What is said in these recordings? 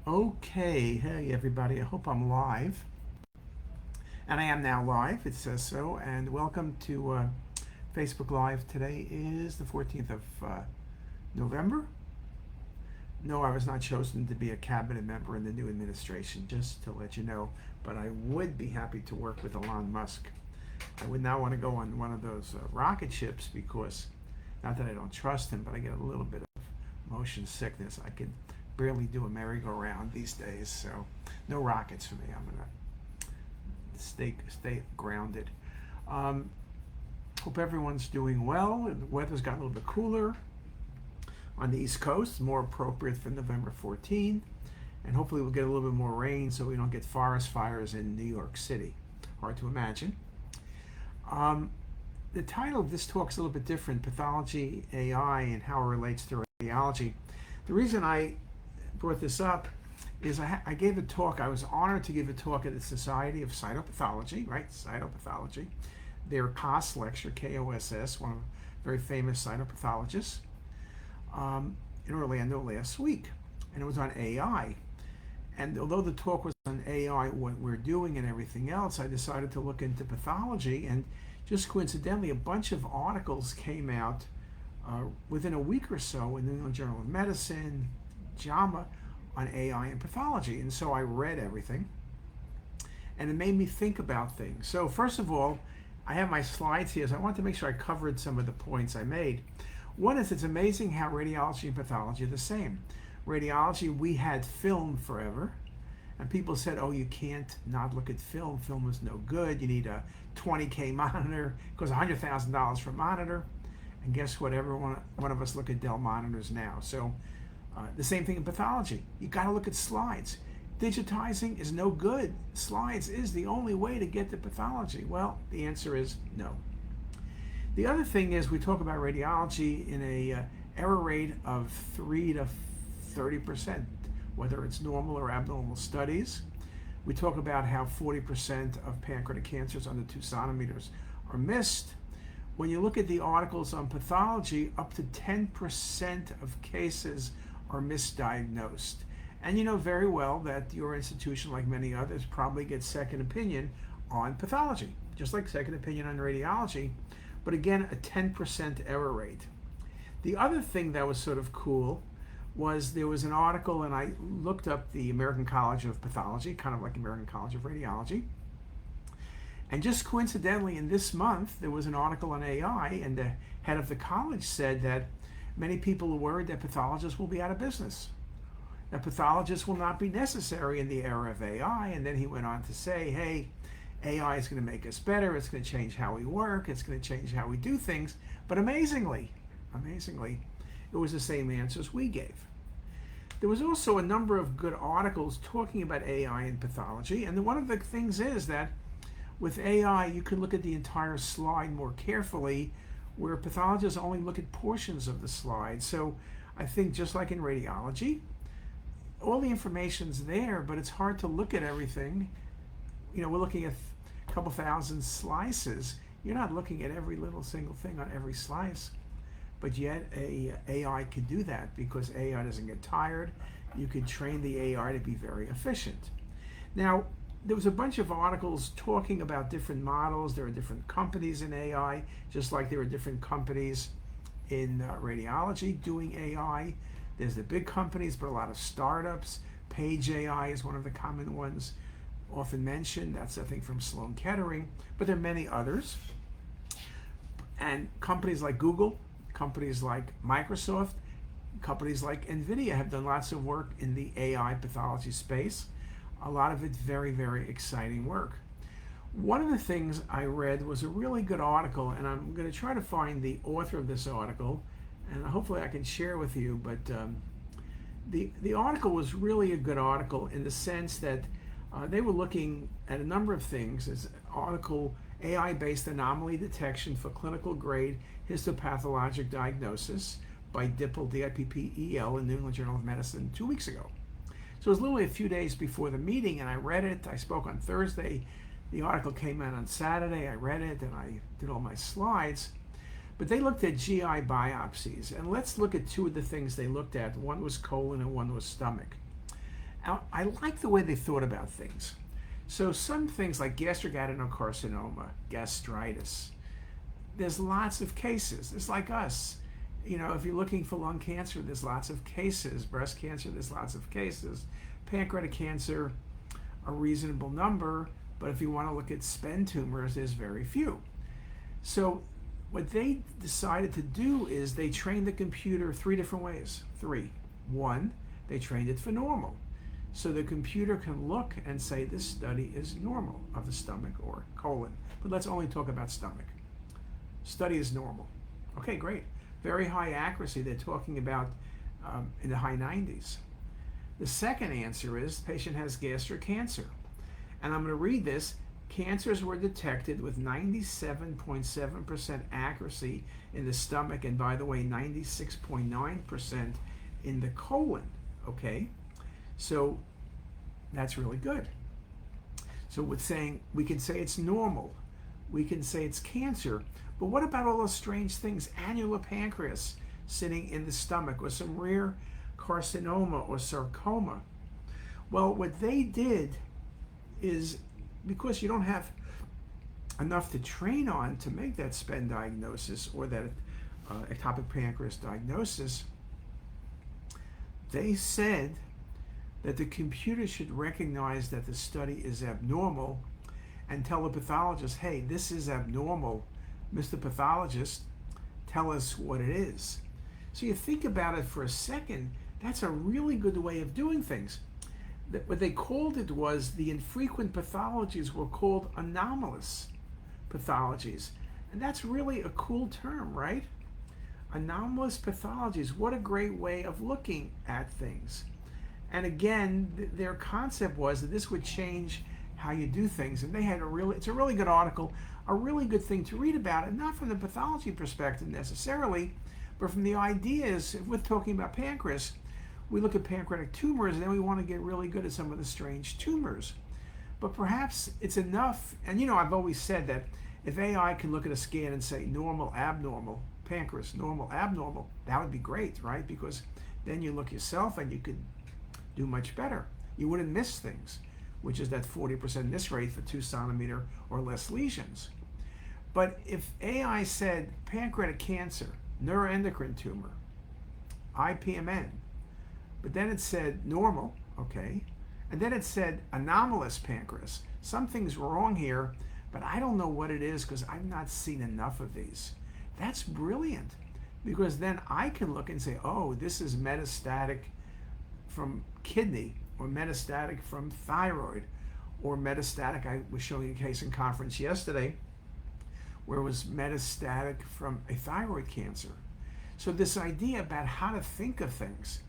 Okay, hey everybody, I hope I'm live. And I am now live, it says so. And welcome to Facebook Live. Today is the 14th of November. No, I was not chosen to be a cabinet member in the new administration, just to let you know. But I would be happy to work with Elon Musk. I would not want to go on one of those rocket ships because, not that I don't trust him, but I get a little bit of motion sickness. I could barely do a merry-go-round these days, so no rockets for me. I'm gonna stay grounded. Hope everyone's doing well. The weather's got a little bit cooler on the East Coast, more appropriate for November 14th, and hopefully we'll get a little bit more rain so we don't get forest fires in New York City. Hard to imagine. The title of this talk is a little bit different: Pathology, AI, and how it relates to radiology. The reason I brought this up is I gave a talk. I was honored to give a talk at the Society of Cytopathology, right? Cytopathology. Their KOSS lecture, KOSS, one of the very famous cytopathologists, in Orlando last week. And it was on AI. And although the talk was on AI, what we're doing and everything else, I decided to look into pathology. And just coincidentally, a bunch of articles came out within a week or so in the New England Journal of Medicine, JAMA, on AI and pathology. And so I read everything, and it made me think about things. So first of all, I have my slides here, so I want to make sure I covered some of the points I made. One is, it's amazing how radiology and pathology are the same. Radiology, we had film forever, and people said, oh, you can't not look at film. Film is no good. You need a 20K monitor. It costs $100,000 for a monitor. And guess what? Every one of us look at Dell monitors now. So the same thing in pathology. You got to look at slides. Digitizing is no good. Slides is the only way to get to pathology. Well, the answer is no. The other thing is, we talk about radiology in a error rate of 3 to 30%, whether it's normal or abnormal studies. We talk about how 40% of pancreatic cancers under 2 centimeters are missed. When you look at the articles on pathology, up to 10% of cases are misdiagnosed. And you know very well that your institution, like many others, probably gets second opinion on pathology, just like second opinion on radiology, but again, a 10% error rate. The other thing that was sort of cool was there was an article, and I looked up the American College of Pathology, kind of like American College of Radiology, and just coincidentally in this month there was an article on AI, and the head of the college said that many people are worried that pathologists will be out of business, that pathologists will not be necessary in the era of AI. And then he went on to say, hey, AI is going to make us better, it's going to change how we work, it's going to change how we do things. But amazingly, it was the same answers we gave. There was also a number of good articles talking about AI and pathology, and one of the things is that with AI you can look at the entire slide more carefully, where pathologists only look at portions of the slide. So I think just like in radiology, all the information's there, but it's hard to look at everything. You know, we're looking at a couple thousand slices. You're not looking at every little single thing on every slice. But yet AI could do that because AI doesn't get tired. You could train the AI to be very efficient. Now, there was a bunch of articles talking about different models. There are different companies in AI, just like there are different companies in radiology doing AI. There's the big companies, but a lot of startups. Page AI is one of the common ones often mentioned. That's, I think, from Sloan Kettering. But there are many others. And companies like Google, companies like Microsoft, companies like NVIDIA have done lots of work in the AI pathology space. A lot of it very, very exciting work. One of the things I read was a really good article, and I'm going to try to find the author of this article, and hopefully I can share with you. But the article was really a good article in the sense that they were looking at a number of things. It's an article, AI-based anomaly detection for clinical grade histopathologic diagnosis by Dippel, D-I-P-P-E-L, in New England Journal of Medicine 2 weeks ago. So it was literally a few days before the meeting, and I read it. I spoke on Thursday. The article came out on Saturday. I read it, and I did all my slides. But they looked at GI biopsies, and let's look at two of the things they looked at. One was colon and one was stomach. I like the way they thought about things. So some things like gastric adenocarcinoma, gastritis, there's lots of cases. It's like us. You know, if you're looking for lung cancer, there's lots of cases. Breast cancer, there's lots of cases. Pancreatic cancer, a reasonable number, but if you want to look at SPEN tumors, there's very few. So what they decided to do is they trained the computer 3 different ways. 3. 1, they trained it for normal. So the computer can look and say this study is normal of the stomach or colon. But let's only talk about stomach. Study is normal. Okay, great. Very high accuracy. They're talking about in the high 90s. The second answer is the patient has gastric cancer. And I'm going to read this. Cancers were detected with 97.7% accuracy in the stomach, and by the way, 96.9% in the colon. Okay? So that's really good. So with saying, we can say it's normal. We can say it's cancer. But what about all those strange things? Annular pancreas sitting in the stomach, or some rare carcinoma or sarcoma. Well, what they did is, because you don't have enough to train on to make that SPEN diagnosis or that ectopic pancreas diagnosis, they said that the computer should recognize that the study is abnormal and tell the pathologist, hey, this is abnormal. Mr. Pathologist, tell us what it is. So you think about it for a second, that's a really good way of doing things. What they called it was the infrequent pathologies were called anomalous pathologies. And that's really a cool term, right? Anomalous pathologies, what a great way of looking at things. And again, their concept was that this would change how you do things. And they had it's a really good article, a really good thing to read about it, not from the pathology perspective necessarily, but from the ideas. If we're talking about pancreas, we look at pancreatic tumors, and then we want to get really good at some of the strange tumors. But perhaps it's enough, and you know, I've always said that if AI can look at a scan and say normal, abnormal, pancreas, normal, abnormal, that would be great, right? Because then you look yourself and you could do much better. You wouldn't miss things, which is that 40% miss rate for 2 centimeter or less lesions. But if AI said pancreatic cancer, neuroendocrine tumor, IPMN, but then it said normal, okay, and then it said anomalous pancreas, something's wrong here, but I don't know what it is because I've not seen enough of these. That's brilliant, because then I can look and say, oh, this is metastatic from kidney, or metastatic from thyroid, or metastatic, I was showing a case in conference yesterday where it was metastatic from a thyroid cancer. So this idea about how to think of things,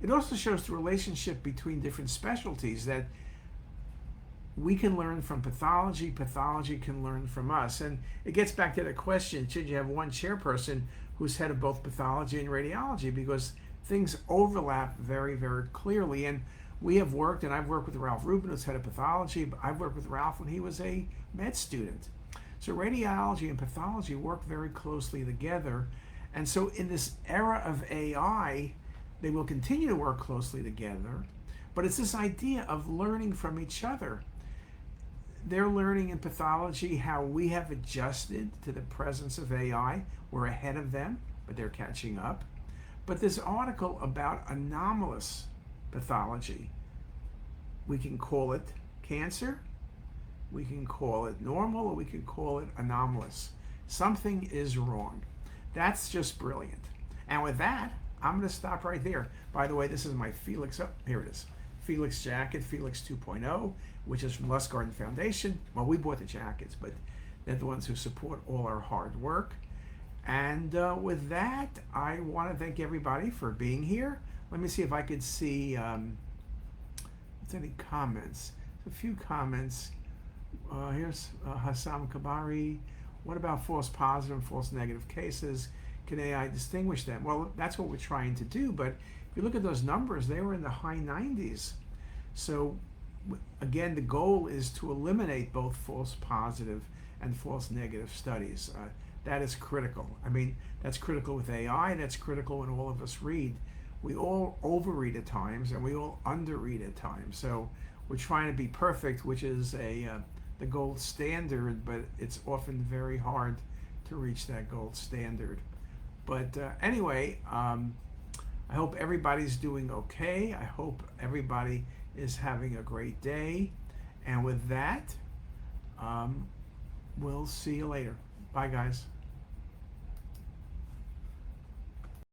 it also shows the relationship between different specialties, that we can learn from pathology, pathology can learn from us. And it gets back to the question, should you have one chairperson who's head of both pathology and radiology? Because things overlap very, very clearly. And we have worked, and I've worked with Ralph Rubin, who's head of pathology, but I've worked with Ralph when he was a med student. So radiology and pathology work very closely together. And so in this era of AI, they will continue to work closely together, but it's this idea of learning from each other. They're learning in pathology how we have adjusted to the presence of AI. We're ahead of them, but they're catching up. But this article about anomalous pathology, we can call it cancer, we can call it normal, or we can call it anomalous. Something is wrong. That's just brilliant. And with that, I'm going to stop right there. By the way, this is my Felix, oh, here it is, Felix jacket, Felix 2.0, which is from Lustgarten Foundation. Well, we bought the jackets, but they're the ones who support all our hard work. And with that, I want to thank everybody for being here. Let me see if I could see any comments. A few comments. Here's Hassam Kabari. What about false positive and false negative cases? Can AI distinguish them? Well, that's what we're trying to do, but if you look at those numbers, they were in the high 90s. So again, the goal is to eliminate both false positive and false negative studies. That is critical. I mean, that's critical with AI, that's critical when all of us read. We all overread at times, and we all underread at times. So we're trying to be perfect, which is the gold standard, but it's often very hard to reach that gold standard. But anyway, I hope everybody's doing okay. I hope everybody is having a great day. And with that, we'll see you later. Bye, guys.